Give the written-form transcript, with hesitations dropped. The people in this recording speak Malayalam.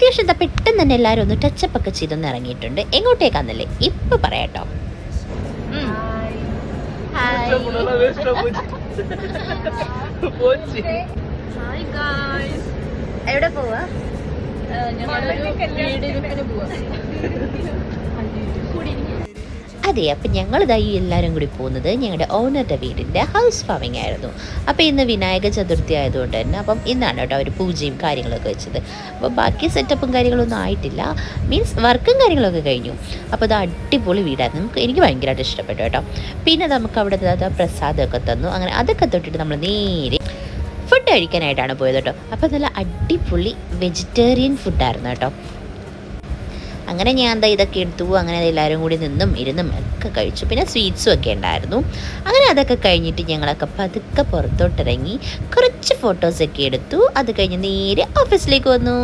അത്യാവശ്യം എന്താ പെട്ടെന്ന് തന്നെ എല്ലാവരും ഒന്ന് ടച്ചപ്പ് ഒക്കെ ചെയ്തൊന്ന് ഇറങ്ങിയിട്ടുണ്ട്. എങ്ങോട്ടേക്കാന്നല്ലേ ഇപ്പൊ പറയാട്ടോ. എവിടെ പോവാ? അതെ, അപ്പം ഞങ്ങളിതായി എല്ലാവരും കൂടി പോകുന്നത് ഞങ്ങളുടെ ഓണറുടെ വീടിൻ്റെ ഹൗസ് വാമിംഗ് ആയിരുന്നു. അപ്പോൾ ഇന്ന് വിനായക ചതുർത്ഥി ആയതുകൊണ്ട് തന്നെ അപ്പം ഇന്നാണ് കേട്ടോ അവർ പൂജയും കാര്യങ്ങളൊക്കെ വെച്ചത്. അപ്പോൾ ബാക്കി സെറ്റപ്പും കാര്യങ്ങളൊന്നും ആയിട്ടില്ല, മീൻസ് വർക്കും കാര്യങ്ങളൊക്കെ കഴിഞ്ഞു. അപ്പോൾ അത് അടിപൊളി വീടായിരുന്നു, എനിക്ക് ഭയങ്കരമായിട്ട് ഇഷ്ടപ്പെട്ടു കേട്ടോ. പിന്നെ നമുക്ക് അവിടെ പ്രസാദമൊക്കെ തന്നു. അങ്ങനെ അതൊക്കെ തൊട്ടിട്ട് നമ്മൾ നേരെ ഫുഡ് കഴിക്കാനായിട്ടാണ് പോയത് കേട്ടോ. അപ്പോൾ നല്ല അടിപൊളി വെജിറ്റേറിയൻ ഫുഡായിരുന്നു കേട്ടോ. അങ്ങനെ ഞാൻ ഇതൊക്കെ എടുത്തു. അങ്ങനെ എല്ലാവരും കൂടി നിന്നും ഇരുന്നും ഒക്കെ കഴിച്ചു. പിന്നെ സ്വീറ്റ്സും ഒക്കെ ഉണ്ടായിരുന്നു. അങ്ങനെ അതൊക്കെ കഴിഞ്ഞിട്ട് ഞങ്ങളൊക്കെ പതുക്കെ പുറത്തോട്ടിറങ്ങി കുറച്ച് ഫോട്ടോസൊക്കെ എടുത്തു. അത് കഴിഞ്ഞ് നേരെ ഓഫീസിലേക്ക് വന്നു.